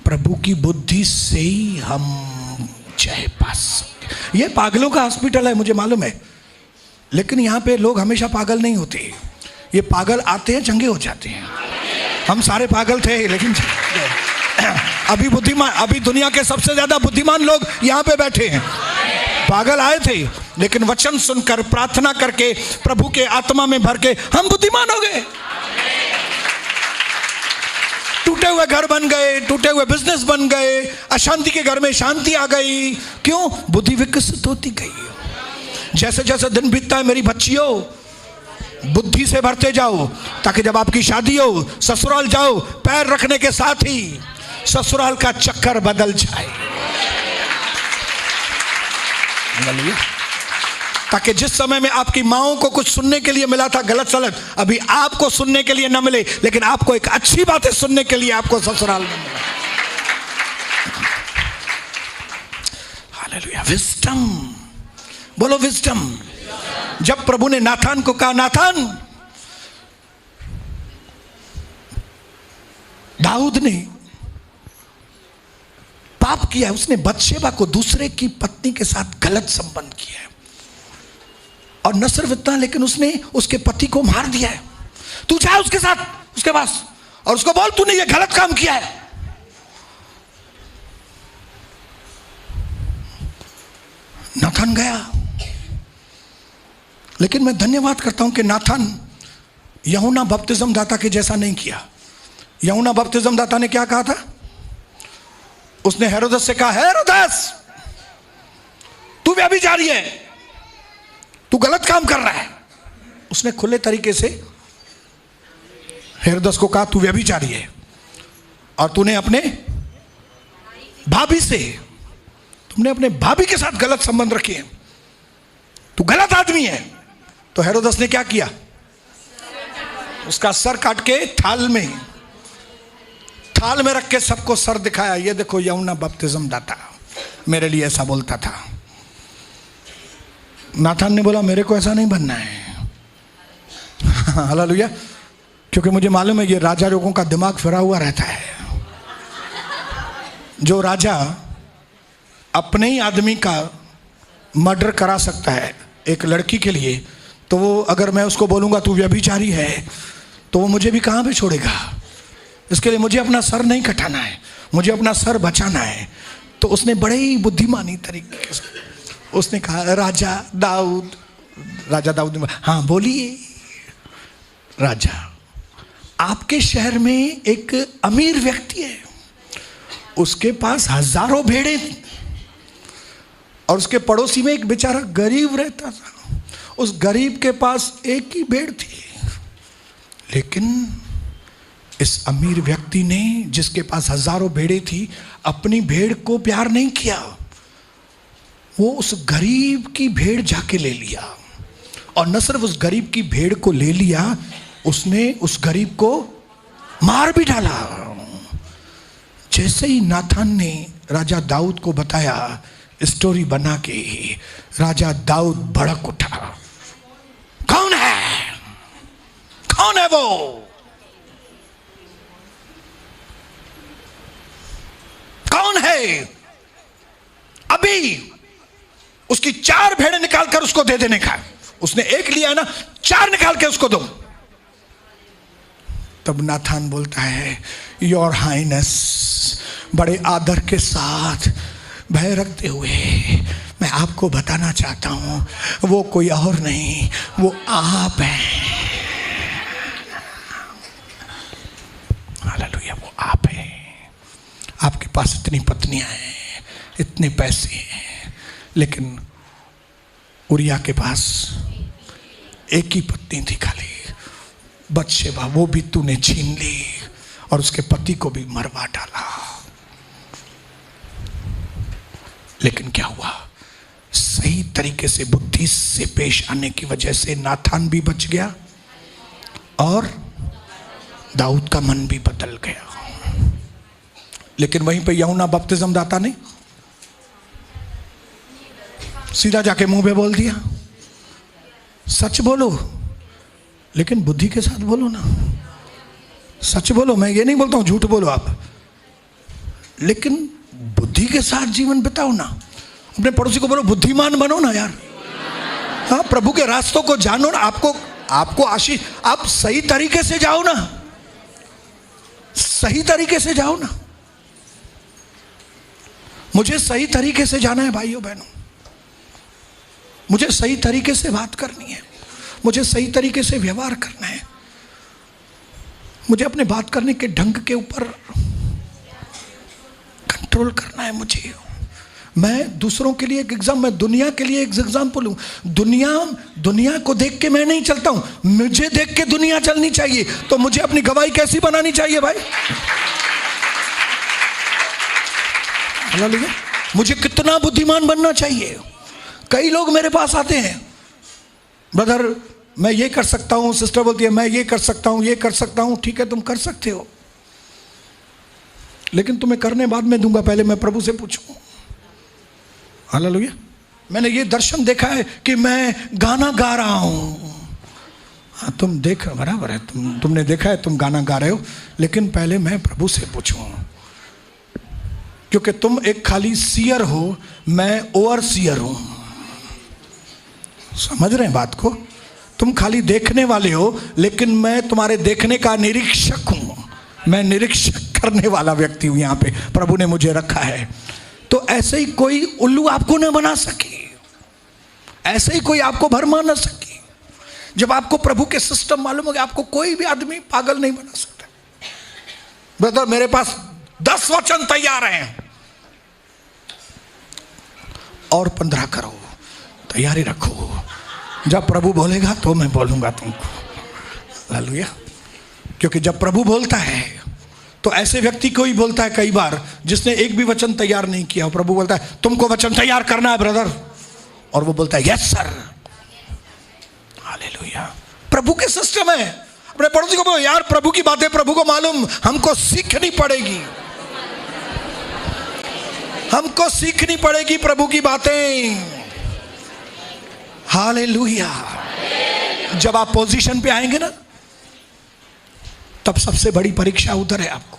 प्रभु की बुद्धि से ही हम जय पा सकते। ये पागलों का हॉस्पिटल है, मुझे मालूम है, लेकिन यहाँ पे लोग हमेशा पागल नहीं होते। ये पागल आते हैं, चंगे हो जाते हैं। हम सारे पागल थे, लेकिन अभी बुद्धिमान, अभी दुनिया के सबसे ज्यादा बुद्धिमान लोग यहाँ पे बैठे हैं। पागल आए थे, लेकिन वचन सुनकर, प्रार्थना करके, प्रभु के आत्मा में भर के हम बुद्धिमान हो गए। टूटे हुए घर बन गए, टूटे हुए बिजनेस बन गए, अशांति के घर में शांति आ गई। क्यों? बुद्धि विकसित होती गई। जैसे जैसे दिन बीतता है मेरी बच्चियों, बुद्धि से भरते जाओ, ताकि जब आपकी शादी हो, ससुराल जाओ, पैर रखने के साथ ही ससुराल का चक्कर बदल जाए। ताकि जिस समय में आपकी माओं को कुछ सुनने के लिए मिला था गलत सलत, अभी आपको सुनने के लिए न मिले, लेकिन आपको एक अच्छी बातें सुनने के लिए आपको ससुराल में मिला। हालेलुया। विजडम, बोलो विजडम। जब प्रभु ने नाथान को कहा, नाथान, दाऊद ने पाप किया, उसने बतशेबा को, दूसरे की पत्नी के साथ गलत संबंध किया है, और न सिर्फ इतना, लेकिन उसने उसके पति को मार दिया है। तू जा उसके साथ, उसके पास, और उसको बोल तूने ये गलत काम किया है। नाथान गया, लेकिन मैं धन्यवाद करता हूं कि नाथान यूहन्ना बपतिस्म दाता के जैसा नहीं किया। यूहन्ना बपतिस्म दाता ने क्या कहा था? उसने हेरोदस से कहा, हेरोदस तू व्यभिचारी है, तू गलत काम कर रहा है। उसने खुले तरीके से हेरोदस को कहा, तू व्यभिचारी है, और तूने अपने भाभी से, तुमने अपने भाभी के साथ गलत संबंध रखे हैं, तू गलत आदमी है। तो हेरोदस ने क्या किया? उसका सर काट के थाल में रख के सबको सर दिखाया, ये देखो यूहन्ना बपतिस्म दाता मेरे लिए ऐसा बोलता था। नाथान ने बोला, मेरे को ऐसा नहीं बनना है। हालेलुया। क्योंकि मुझे मालूम है ये राजा लोगों का दिमाग फिरा हुआ रहता है। जो राजा अपने ही आदमी का मर्डर करा सकता है एक लड़की के लिए, तो वो अगर मैं उसको बोलूँगा तू व्यभिचारी है, तो वो मुझे भी कहाँ पे छोड़ेगा। इसके लिए मुझे अपना सर नहीं कटाना है, मुझे अपना सर बचाना है। तो उसने बड़े ही बुद्धिमानी तरीके से उसने कहा, राजा दाऊद ने, हाँ बोलिए राजा, आपके शहर में एक अमीर व्यक्ति है, उसके पास हजारों भेड़ें थी और उसके पड़ोसी में एक बेचारा गरीब रहता था। उस गरीब के पास एक ही भेड़ थी, लेकिन इस अमीर व्यक्ति ने, जिसके पास हजारों भेड़ें थी, अपनी भेड़ को प्यार नहीं किया। वो उस गरीब की भेड़ जाके ले लिया, और न सिर्फ उस गरीब की भेड़ को ले लिया, उसने उस गरीब को मार भी डाला। जैसे ही नाथान ने राजा दाऊद को बताया, स्टोरी बना के राजा दाऊद भड़क उठा। कौन है, कौन है वो, कौन है? अभी उसकी 4 भेड़ें निकालकर उसको दे देने का। उसने एक लिया है ना, 4 निकाल के उसको दो। तब नाथान बोलता है, योर हाइनेस, बड़े आदर के साथ, भय रखते हुए मैं आपको बताना चाहता हूं, वो कोई और नहीं, वो आप हैं। हालेलुया, वो आप हैं। आपके पास इतनी पत्नियां हैं, इतने पैसे हैं, लेकिन उरिया के पास एक ही पत्नी थी खाली, बत्शेबा, वो भी तूने छीन ली और उसके पति को भी मरवा डाला। लेकिन क्या हुआ? सही तरीके से बुद्धि से पेश आने की वजह से नाथान भी बच गया और दाऊद का मन भी बदल गया। लेकिन वहीं पे यूहन्ना बपतिस्म दाता ने सीधा जाके मुंह पे बोल दिया, सच बोलो, लेकिन बुद्धि के साथ बोलो ना। सच बोलो, मैं ये नहीं बोलता हूं झूठ बोलो आप, लेकिन बुद्धि के साथ जीवन बिताओ ना। अपने पड़ोसी को बोलो, बुद्धिमान बनो ना यार। हाँ, प्रभु के रास्तों को जानो ना। आपको आशीष, आप सही तरीके से जाओ ना, सही तरीके से जाओ ना। मुझे सही तरीके से जाना है भाइयों बहनों, मुझे सही तरीके से बात करनी है, मुझे सही तरीके से व्यवहार करना है, मुझे अपने बात करने के ढंग के ऊपर कंट्रोल करना है। मुझे, मैं दूसरों के लिए एक एग्जाम, मैं दुनिया के लिए एक एग्जाम्पल हूं। दुनिया को देख के मैं नहीं चलता हूं, मुझे देख के दुनिया चलनी चाहिए। तो मुझे अपनी गवाही कैसी बनानी चाहिए भाई? हालेलुया। मुझे कितना बुद्धिमान बनना चाहिए। कई लोग मेरे पास आते हैं, ब्रदर मैं ये कर सकता हूं, सिस्टर बोलती है मैं ये कर सकता हूं, ये कर सकता हूं। ठीक है, तुम कर सकते हो, लेकिन तुम्हें करने बाद में दूंगा, पहले मैं प्रभु से पूछूं। हालेलुया। मैंने ये दर्शन देखा है कि मैं गाना गा रहा हूं। हाँ, तुम देख, बराबर है, तुमने देखा है तुम गाना गा रहे हो, लेकिन पहले मैं प्रभु से पूछूं, क्योंकि तुम एक खाली सीयर हो, मैं ओवरसीयर हूं। समझ रहे हैं बात को? तुम खाली देखने वाले हो, लेकिन मैं तुम्हारे देखने का निरीक्षक हूं। मैं निरीक्षक करने वाला व्यक्ति हूं, यहां पे प्रभु ने मुझे रखा है। तो ऐसे ही कोई उल्लू आपको न बना सके, ऐसे ही कोई आपको भरमा न सके। जब आपको प्रभु के सिस्टम मालूम हो गया, आपको कोई भी आदमी पागल नहीं बना सकता। ब्रदर मेरे पास 10 वचन तैयार हैं, और 15 करो, तैयारी रखो। जब प्रभु बोलेगा तो मैं बोलूंगा तुमको। हालेलुया। क्योंकि जब प्रभु बोलता है तो ऐसे व्यक्ति को ही बोलता है कई बार जिसने एक भी वचन तैयार नहीं किया। प्रभु बोलता है तुमको वचन तैयार करना है ब्रदर, और वो बोलता है यस सर। हालेलुया। प्रभु के सिस्टम है। अपने पड़ोसी को बोलो, यार प्रभु की बातें प्रभु को मालूम, हमको सीखनी पड़ेगी, हमको सीखनी पड़ेगी प्रभु की बातें। हालेलुया। जब आप पोजीशन पे आएंगे ना, तब सबसे बड़ी परीक्षा उधर है आपको।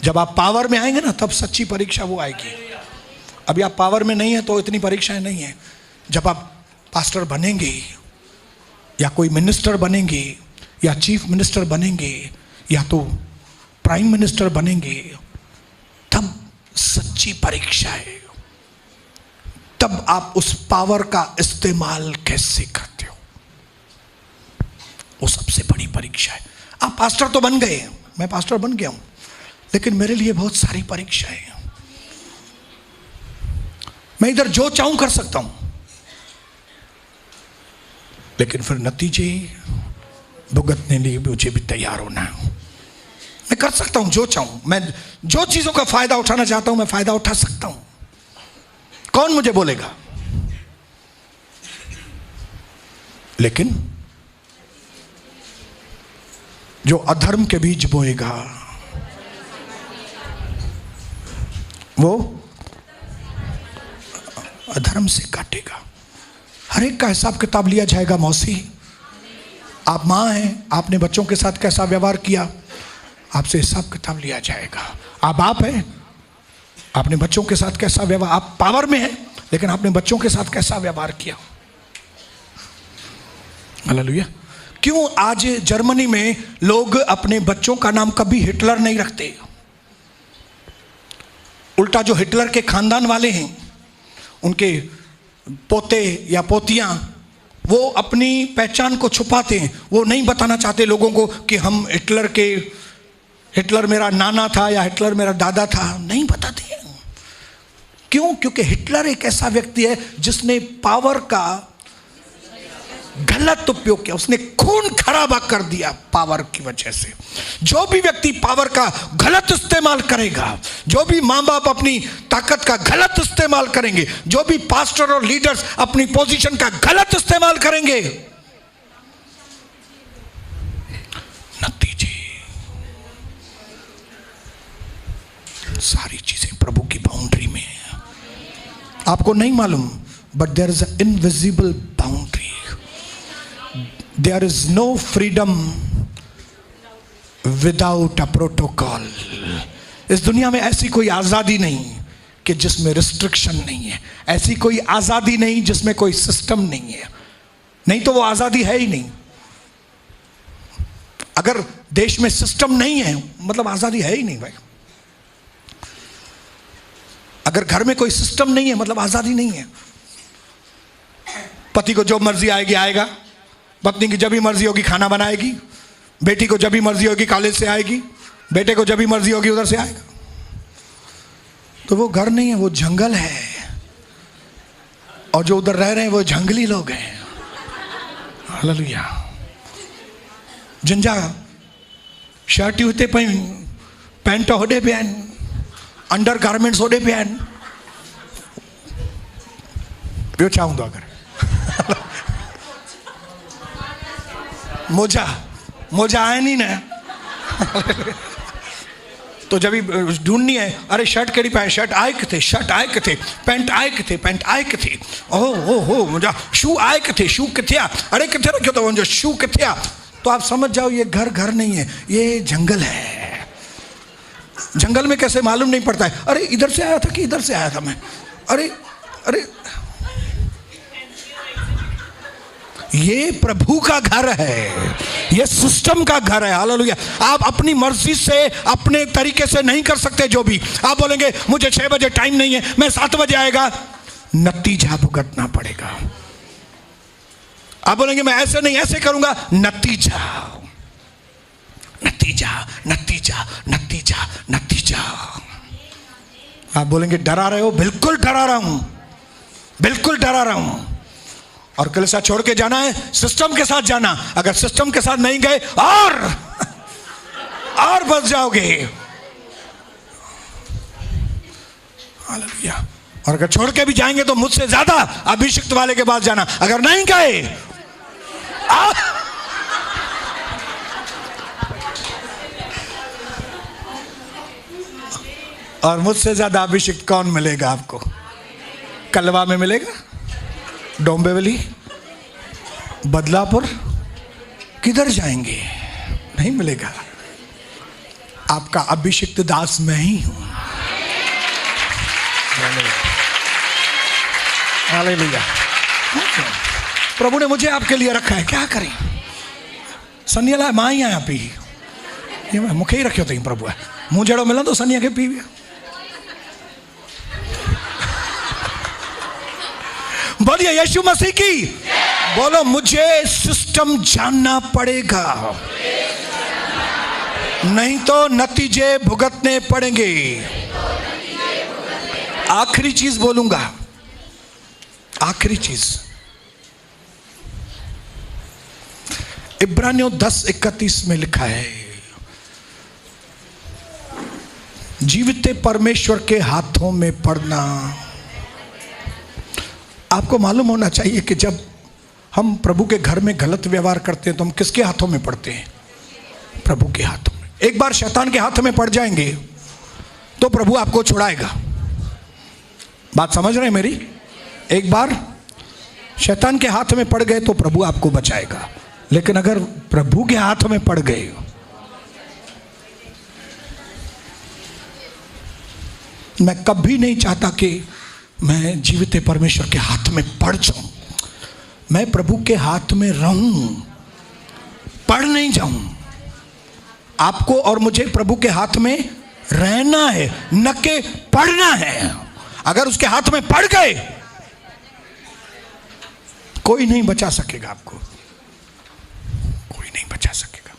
जब आप पावर में आएंगे ना, तब सच्ची परीक्षा वो आएगी। अभी आप पावर में नहीं है तो इतनी परीक्षाएं नहीं है। जब आप पास्टर बनेंगे या कोई मिनिस्टर बनेंगे या चीफ मिनिस्टर बनेंगे या तो प्राइम मिनिस्टर बनेंगे, तब सच्ची परीक्षा है। तब आप उस पावर का इस्तेमाल कैसे करते हो, वो सबसे बड़ी परीक्षा है। आप पास्टर तो बन गए, मैं पास्टर बन गया हूं, लेकिन मेरे लिए बहुत सारी परीक्षाएं हैं। मैं इधर जो चाहूं कर सकता हूं, लेकिन फिर नतीजे भुगतने लिए मुझे भी तैयार होना है। मैं कर सकता हूं जो चाहूं, मैं जो चीजों का फायदा उठाना चाहता हूं मैं फायदा उठा सकता हूं, कौन मुझे बोलेगा? लेकिन जो अधर्म के बीज बोएगा वो अधर्म से काटेगा। हर एक का हिसाब किताब लिया जाएगा। मौसी, आप मां हैं, आपने बच्चों के साथ कैसा व्यवहार किया, आपसे हिसाब किताब लिया जाएगा। आप बाप हैं, आपने बच्चों के साथ कैसा व्यवहार, आप पावर में हैं लेकिन आपने बच्चों के साथ कैसा व्यवहार किया। हालेलुया। क्यों आज जर्मनी में लोग अपने बच्चों का नाम कभी हिटलर नहीं रखते? उल्टा जो हिटलर के खानदान वाले हैं, उनके पोते या पोतियां, वो अपनी पहचान को छुपाते हैं। वो नहीं बताना चाहते लोगों को कि हम हिटलर मेरा नाना था या हिटलर मेरा दादा था, नहीं बताते हैं। क्यों? क्योंकि हिटलर एक ऐसा व्यक्ति है जिसने पावर का गलत उपयोग किया, उसने खून खराबा कर दिया पावर की वजह से। जो भी व्यक्ति पावर का गलत इस्तेमाल करेगा, जो भी मां बाप अपनी ताकत का गलत इस्तेमाल करेंगे, जो भी पास्टर और लीडर्स अपनी पोजीशन का गलत इस्तेमाल करेंगे, नतीजे सारी चीजें प्रभु की बाउंड्री में है। आपको नहीं मालूम, but there is a invisible boundary. There is no freedom without a protocol. इस दुनिया में ऐसी कोई आज़ादी नहीं कि जिसमें रिस्ट्रिक्शन नहीं है, ऐसी कोई आज़ादी नहीं जिसमें कोई सिस्टम नहीं है। नहीं तो वो आज़ादी है ही नहीं। अगर देश में सिस्टम नहीं है मतलब आज़ादी है ही नहीं भाई। अगर घर में कोई सिस्टम नहीं है मतलब आज़ादी नहीं है। पति को जो मर्जी आएगी आएगा, पत्नी की जब भी मर्जी होगी खाना बनाएगी, बेटी को जब भी मर्जी होगी कॉलेज से आएगी, बेटे को जब भी मर्जी होगी उधर से आएगा। तो वो घर नहीं है, वो जंगल है। और जो उधर रह रहे हैं वो जंगली लोग हैं। हालेलुया। जिंजा शर्ट होते पहन, पैंट होडे पहन, अंडर गारमेंट्स होडे पहन, ॿियो छा हूंदो अगरि मोजा आए नहीं ना तो जब भी ढूंढनी है, अरे शर्ट कड़ी पाए, शर्ट आए किथे, शर्ट आए किथे, पैंट आए किथे, पैंट आए किथे, ओह हो मुझा शू आए किथे, शू किथे आ, अरे किथे रखियो तो मुझो शू किथे आ। तो आप समझ जाओ ये घर नहीं है, ये जंगल है। जंगल में कैसे मालूम नहीं पड़ता है, अरे इधर से आया था कि इधर से आया था मैं, अरे ये प्रभु का घर है, ये सिस्टम का घर है। हालेलुया। आप अपनी मर्जी से अपने तरीके से नहीं कर सकते। जो भी आप बोलेंगे मुझे 6 बजे टाइम नहीं है, मैं 7 बजे आएगा, नतीजा भुगतना पड़ेगा। आप बोलेंगे मैं ऐसे नहीं ऐसे करूंगा, नतीजा नतीजा नतीजा नतीजा नतीजा। आप बोलेंगे डरा रहे हो, बिल्कुल डरा रहा हूं, बिल्कुल डरा रहा हूं। और कलीसिया छोड़ के जाना है, सिस्टम के साथ जाना। अगर सिस्टम के साथ नहीं गए और बच जाओगे। हालेलुया। और अगर छोड़ के भी जाएंगे तो मुझसे ज्यादा अभिषिक्त वाले के पास जाना। अगर नहीं गए और मुझसे ज्यादा अभिषिक्त कौन मिलेगा आपको? कलवा में मिलेगा, डोंबिवली, बदलापुर, किधर जाएंगे? नहीं मिलेगा। आपका अभिषिक्त दास मैं ही हूं। हालेलुया। प्रभु ने मुझे आपके लिए रखा है, क्या करें? सनिया लाए मां ही आया पी, ये मुखे ही रखियो तई प्रभु मुंह जड़ो मिला तो सनिया के पी। बोलिए यीशु मसीह की। बोलो मुझे सिस्टम जानना पड़ेगा, नहीं तो नतीजे भुगतने पड़ेंगे। आखिरी चीज बोलूंगा, आखिरी चीज इब्रानियों 10:31 में लिखा है, जीविते परमेश्वर के हाथों में पड़ना। आपको मालूम होना चाहिए कि जब हम प्रभु के घर में गलत व्यवहार करते हैं तो हम किसके हाथों में पड़ते हैं? प्रभु के हाथों में। एक बार शैतान के हाथ में पड़ जाएंगे तो प्रभु आपको छुड़ाएगा। बात समझ रहे हैं मेरी? एक बार शैतान के हाथ में पड़ गए तो प्रभु आपको बचाएगा, लेकिन अगर प्रभु के हाथ में पड़ गए, मैं कभी नहीं चाहता कि मैं जीवित परमेश्वर के हाथ में पड़ जाऊं। मैं प्रभु के हाथ में रहूं, पड़ नहीं जाऊं। आपको और मुझे प्रभु के हाथ में रहना है, न के पढ़ना है। अगर उसके हाथ में पड़ गए कोई नहीं बचा सकेगा आपको, कोई नहीं बचा सकेगा।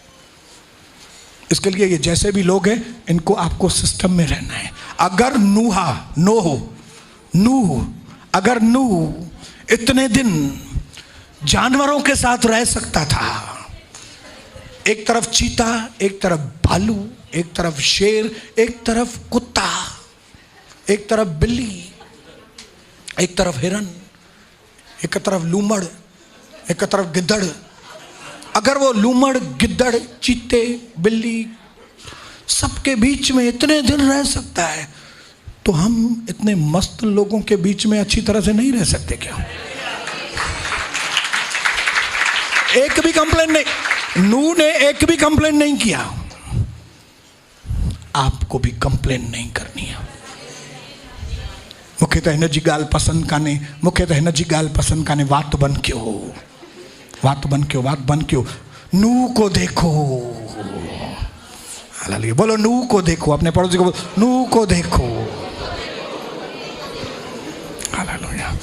इसके लिए ये जैसे भी लोग हैं इनको आपको सिस्टम में रहना है। अगर अगर नूह इतने दिन जानवरों के साथ रह सकता था, एक तरफ चीता, एक तरफ भालू, एक तरफ शेर, एक तरफ कुत्ता, एक तरफ बिल्ली, एक तरफ हिरन, एक तरफ लूमड़, एक तरफ गिद्दड़। अगर वो लूमड़, गिद्दड़, चीते, बिल्ली सबके बीच में इतने दिन रह सकता है, तो हम इतने मस्त लोगों के बीच में अच्छी तरह से नहीं रह सकते क्या? एक भी कंप्लेन नहीं, नूह ने एक भी कंप्लेन नहीं किया। आपको भी कंप्लेन नहीं करनी है। मूंखे त हिन जी ॻाल्हि पसंदि कान्हे, मूंखे त हिन जी ॻाल्हि पसंदि कान्हे। वात बंदि कयो। नूह को देखो, हालेलुया। बोलो नूह को देखो, अपने पड़ोसी को बोलो नूह को देखो, हालेलुया।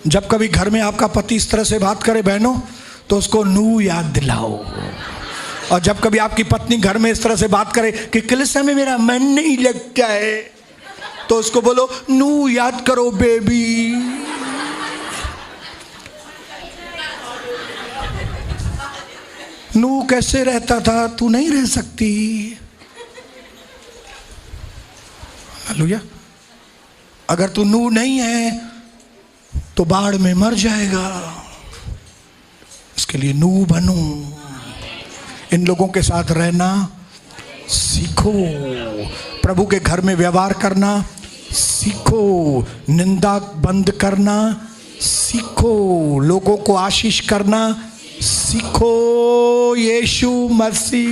जब कभी घर में आपका पति इस तरह से बात करे बहनों, तो उसको नूह याद दिलाओ। और जब कभी आपकी पत्नी घर में इस तरह से बात करे कि कलीसिया में मेरा मन नहीं लगता है, तो उसको बोलो नूह याद करो बेबी। नूह कैसे रहता था, तू नहीं रह सकती। हालेलुया। अगर तू नूह नहीं है तो बाढ़ में मर जाएगा। इसके लिए नूह बनो। इन लोगों के साथ रहना सीखो, प्रभु के घर में व्यवहार करना सीखो, निंदा बंद करना सीखो, लोगों को आशीष करना सीखो। यीशु मसीह